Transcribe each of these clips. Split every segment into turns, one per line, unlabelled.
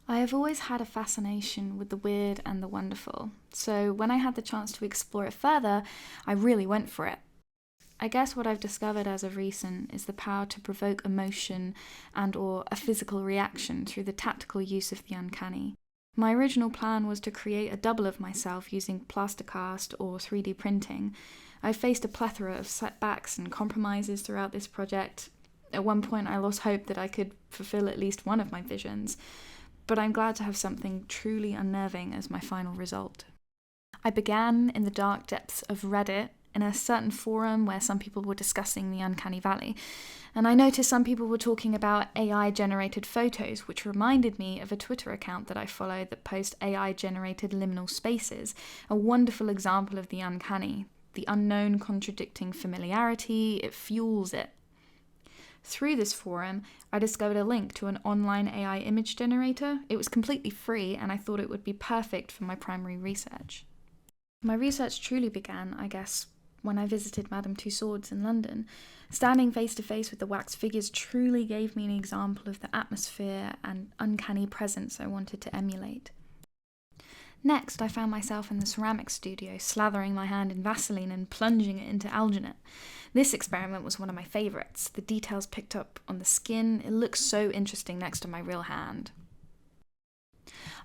I have always had a fascination with the weird and the wonderful, so when I had the chance to explore it further, I really went for it. I guess what I've discovered as of recent is the power to provoke emotion and or a physical reaction through the tactical use of the uncanny. My original plan was to create a double of myself using plastercast or 3D printing. I faced a plethora of setbacks and compromises throughout this project. At one point I lost hope that I could fulfill at least one of my visions, but I'm glad to have something truly unnerving as my final result. I began in the dark depths of Reddit, in a certain forum where some people were discussing the Uncanny Valley, and I noticed some people were talking about AI-generated photos, which reminded me of a Twitter account that I follow that posts AI-generated liminal spaces, a wonderful example of the uncanny. The unknown contradicting familiarity, it fuels it. Through this forum, I discovered a link to an online AI image generator. It was completely free, and I thought it would be perfect for my primary research. My research truly began, I guess, when I visited Madame Tussauds in London. Standing face to face with the wax figures truly gave me an example of the atmosphere and uncanny presence I wanted to emulate. Next, I found myself in the ceramics studio, slathering my hand in Vaseline and plunging it into alginate. This experiment was one of my favourites. The details picked up on the skin, it looks so interesting next to my real hand.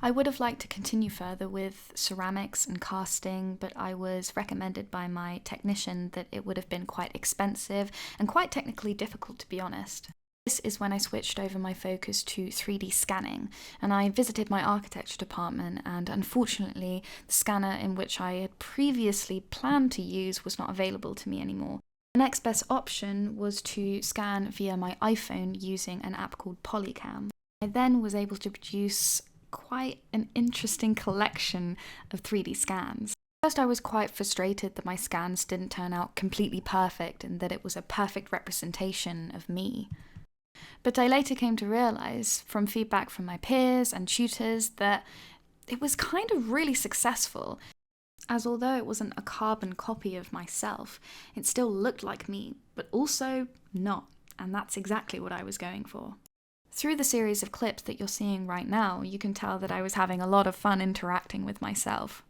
I would have liked to continue further with ceramics and casting, but I was recommended by my technician that it would have been quite expensive and quite technically difficult, to be honest. This is when I switched over my focus to 3D scanning, and I visited my architecture department, and unfortunately the scanner in which I had previously planned to use was not available to me anymore. The next best option was to scan via my iPhone using an app called Polycam. I then was able to produce quite an interesting collection of 3D scans. First, I was quite frustrated that my scans didn't turn out completely perfect and that it was a perfect representation of me. But I later came to realise, from feedback from my peers and tutors, that it was kind of really successful, as although it wasn't a carbon copy of myself, it still looked like me, but also not, and that's exactly what I was going for. Through the series of clips that you're seeing right now, you can tell that I was having a lot of fun interacting with myself.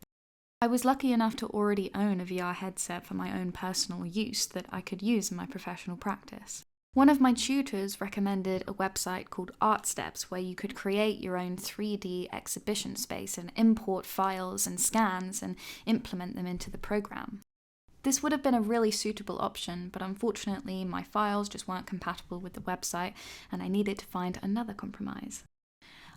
I was lucky enough to already own a VR headset for my own personal use that I could use in my professional practice. One of my tutors recommended a website called ArtSteps where you could create your own 3D exhibition space and import files and scans and implement them into the program. This would have been a really suitable option, but unfortunately my files just weren't compatible with the website and I needed to find another compromise.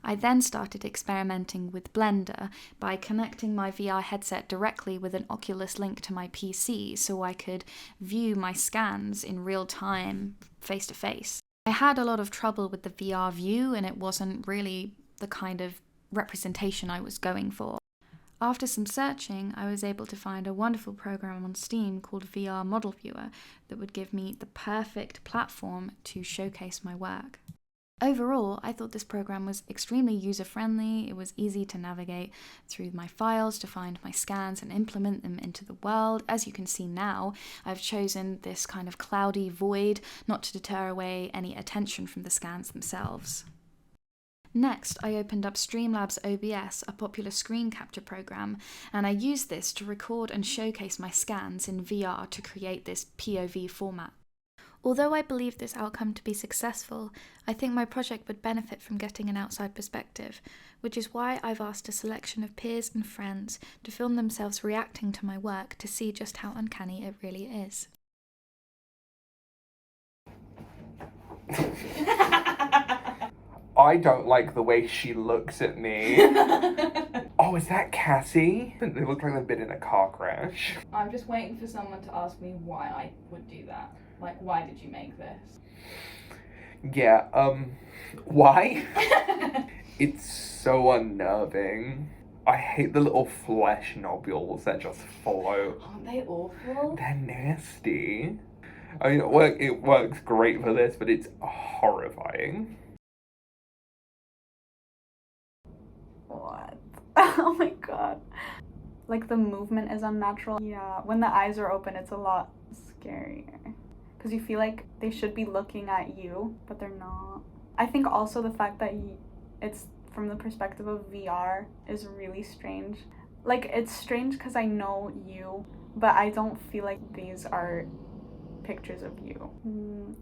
I then started experimenting with Blender by connecting my VR headset directly with an Oculus link to my PC so I could view my scans in real time, face to face. I had a lot of trouble with the VR view and it wasn't really the kind of representation I was going for. After some searching, I was able to find a wonderful program on Steam called VR Model Viewer that would give me the perfect platform to showcase my work. Overall, I thought this program was extremely user-friendly. It was easy to navigate through my files to find my scans and implement them into the world. As you can see now, I've chosen this kind of cloudy void not to deter away any attention from the scans themselves. Next, I opened up Streamlabs OBS, a popular screen capture program, and I used this to record and showcase my scans in VR to create this POV format. Although I believe this outcome to be successful, I think my project would benefit from getting an outside perspective, which is why I've asked a selection of peers and friends to film themselves reacting to my work to see just how uncanny it really is.
I don't like the way she looks at me. Oh, is that Cassie? They look like they've been in a car crash.
I'm just waiting for someone to ask me why I would do that. Like, why did you make this?
Yeah, why? It's so unnerving. I hate the little flesh nodules that just float.
Aren't they awful?
They're nasty. I mean, it works great for this, but it's horrifying.
What? Oh my god. Like the movement is unnatural. Yeah, when the eyes are open, it's a lot scarier. Because you feel like they should be looking at you, but they're not. I think also the fact that it's from the perspective of VR is really strange. Like, it's strange because I know you, but I don't feel like these are pictures of you.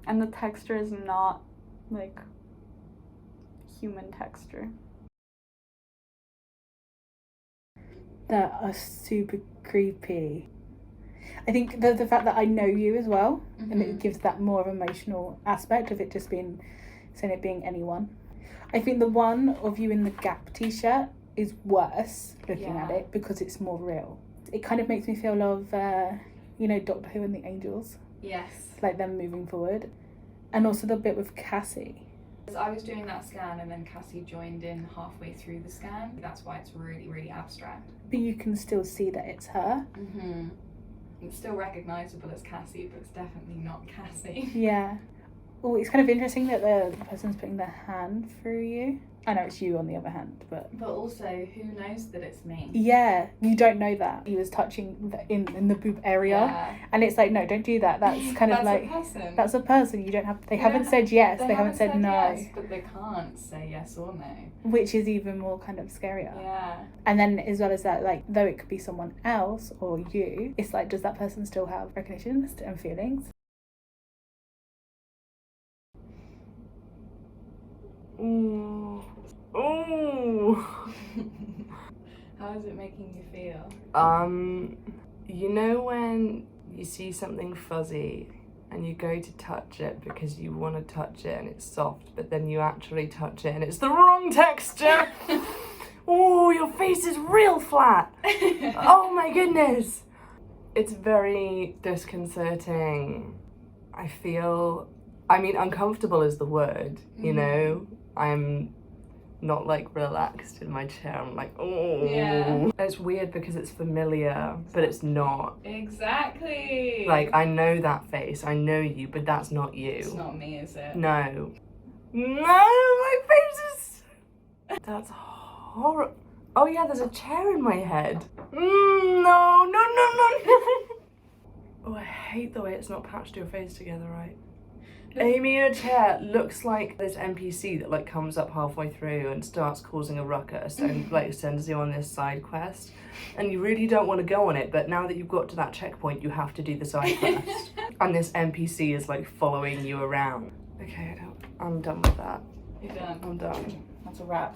And the texture is not like human texture.
That are super creepy. I think the fact that I know you as well, and it gives that more emotional aspect of it just being, saying it being anyone. I think the one of you in the Gap t-shirt is worse looking at it because it's more real. It kind of makes me feel of, you know, Doctor Who and the Angels.
Yes.
Like them moving forward. And also the bit with Cassie.
I was doing that scan and then Cassie joined in halfway through the scan. That's why it's really, really abstract.
But you can still see that it's her.
It's still recognisable as Cassie, but it's definitely not Cassie.
Yeah. Oh, it's kind of interesting that the person's putting their hand through you. I know it's you on the other hand, but
also, who knows that it's me?
yeah, you don't know that. He was touching in the boob area, and it's like, no, don't do that. That's kind of like,
a person.
that's a person. You don't have. They haven't said yes. They haven't said no.
Yes, but they can't say yes or no.
Which is even more kind of scarier.
Yeah.
And then as well as that, like, though it could be someone else or you, it's like, does that person still have recognition and feelings?
Ooh.
How is it making you feel?
You know when you see something fuzzy and you go to touch it because you want to touch it and it's soft, but then you actually touch it and it's the wrong texture? Oh, your face is real flat. Oh my goodness. It's very disconcerting. Uncomfortable is the word, you know? I'm not like relaxed in my chair. I'm like, oh.
Yeah.
It's weird because it's familiar, but it's not.
Exactly.
Like, I know that face, I know you, but that's not you.
It's not me, is it?
No. No, my face is... That's horrible. Oh yeah, there's a chair in my head. No. Oh, I hate the way it's not patched your face together right. Amy in a chair looks like this NPC that like comes up halfway through and starts causing a ruckus and like sends you on this side quest, and you really don't want to go on it, but now that you've got to that checkpoint you have to do the side quest and this NPC is like following you around. Okay, I'm done with that.
You're done.
I'm done.
That's a wrap.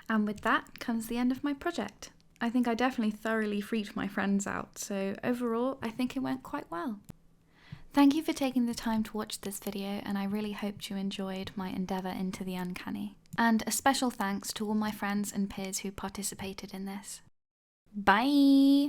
And with that comes the end of my project. I think I definitely thoroughly freaked my friends out, so overall I think it went quite well. Thank you for taking the time to watch this video, and I really hoped you enjoyed my endeavour into the uncanny. And a special thanks to all my friends and peers who participated in this. Bye!